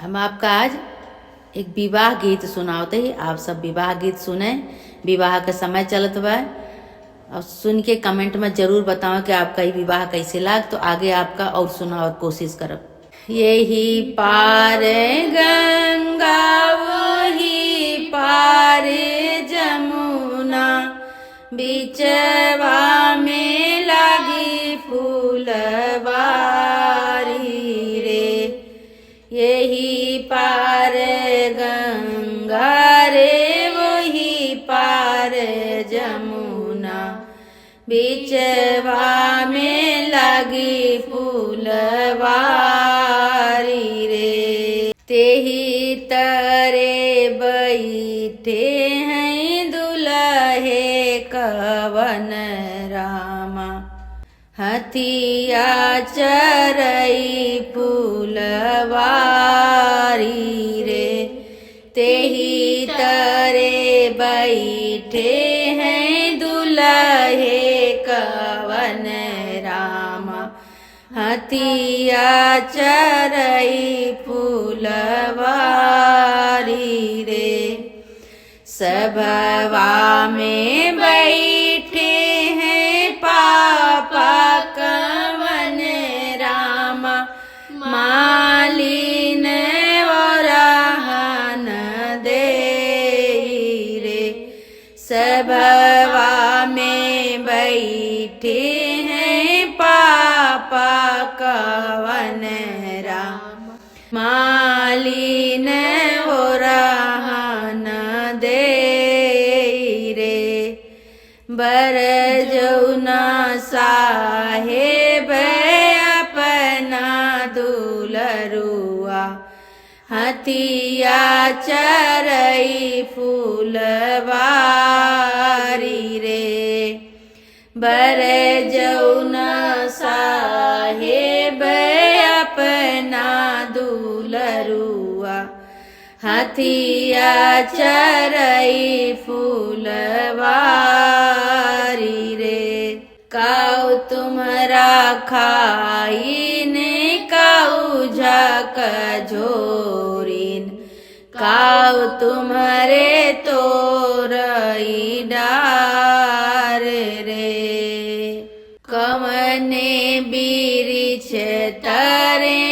हम आपका आज एक विवाह गीत सुनावते ही। आप सब विवाह गीत सुने। विवाह का समय चलत बा और सुन के कमेंट में जरूर बताओ कि आपका ये विवाह कैसे लाग, तो आगे आपका और सुना और कोशिश करब। यही पार गंगा वही पार जमुना, बिचवा में लागी फूलवारी रे। यही पार गंगा रे वही पार जमुना, बिचवा में लागी फूलवारी रे। तेही तरे बैठे हैं दुल्हे कवन रामा, हथिया चरई फूलवारी रे। तेही तरे बैठे हैं दुल्हे कवन रामा, हथिया चरई फूलवारी रे। सभवा में बैठे हैं पापा कवन रामा, मालिन वरहन दे रे। सभवा में बैठे हैं पापा कवन रामा, मालिन वरहन दे रे। बर जौना साहेब अपना दुलरुआ, हथिया चरई फूलवारी रे। बर जौना साहेब अपना दुलरुआ, हथिया चरई फूलवारी रे। काऊ तुम्हारा खाइन काऊ झक झोरिन, काऊ तुम्हारे तोरई डार रे। कमने बिरिछ तरे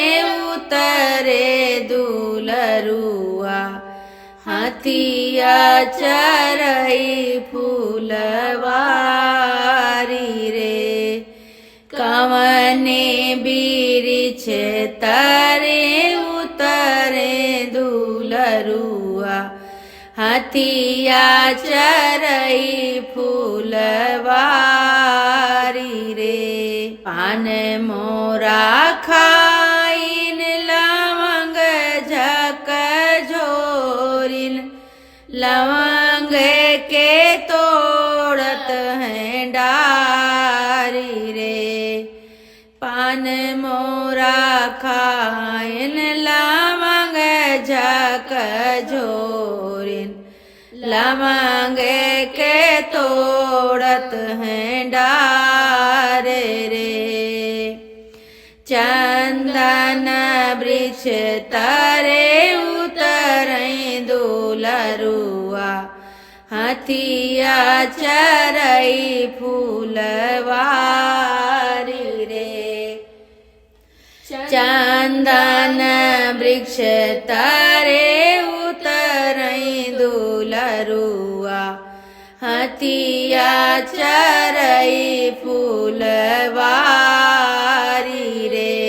उतरे दुलरुआ, हथिया चरई फूलवारी रे। कमने बिरिछ तरे उतरे दुलरुआ, हथिया चरई फूलवारी रे। पान मोरा खाइन लवंग झक झोरिन, लवंग के तोड़त हैं डारी रे। पान मोरा खाइन लवंग झक झोरिन, लवंग के तोड़त हैं डार रे। चंदन वृक्ष तरे उतरई दुलरुआ, हथिया चरई फूलवारी रे। चंदन वृक्ष तरे उतरई दुलरुआ, हथिया चरई फूलवारी रे।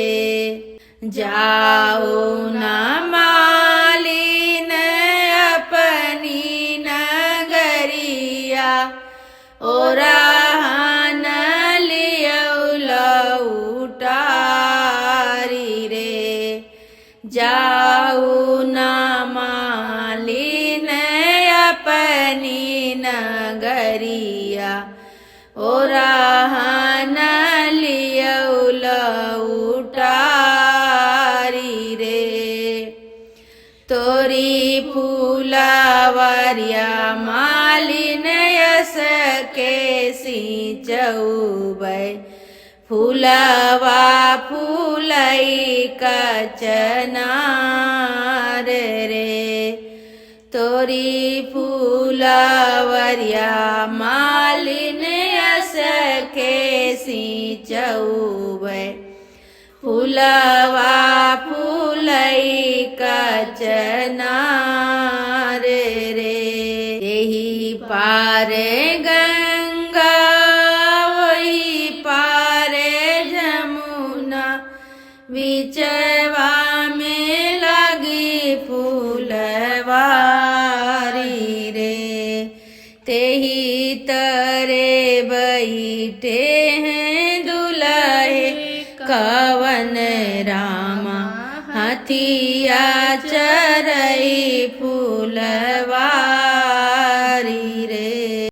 जाओ ना मालिन अपनी नगरिया, ओरहन लियौला उटारी रे। जाऊ ना मालिन अपनी नगरिया, ओरहन लियौला उटारी रे। तोरी फूलवरिया मालिन यस के सिंचौबै, फूलवा फूलई कचना औरी फूलवरिया मालिन यस के सिंचउबै फूलवा फूलई कचनार रे यही पारे गंगा वही पारे जमुना बिचवा में लगी फूलवारी रे तेही तरे बैठे हैं दुल्हे कवन रामा हथिया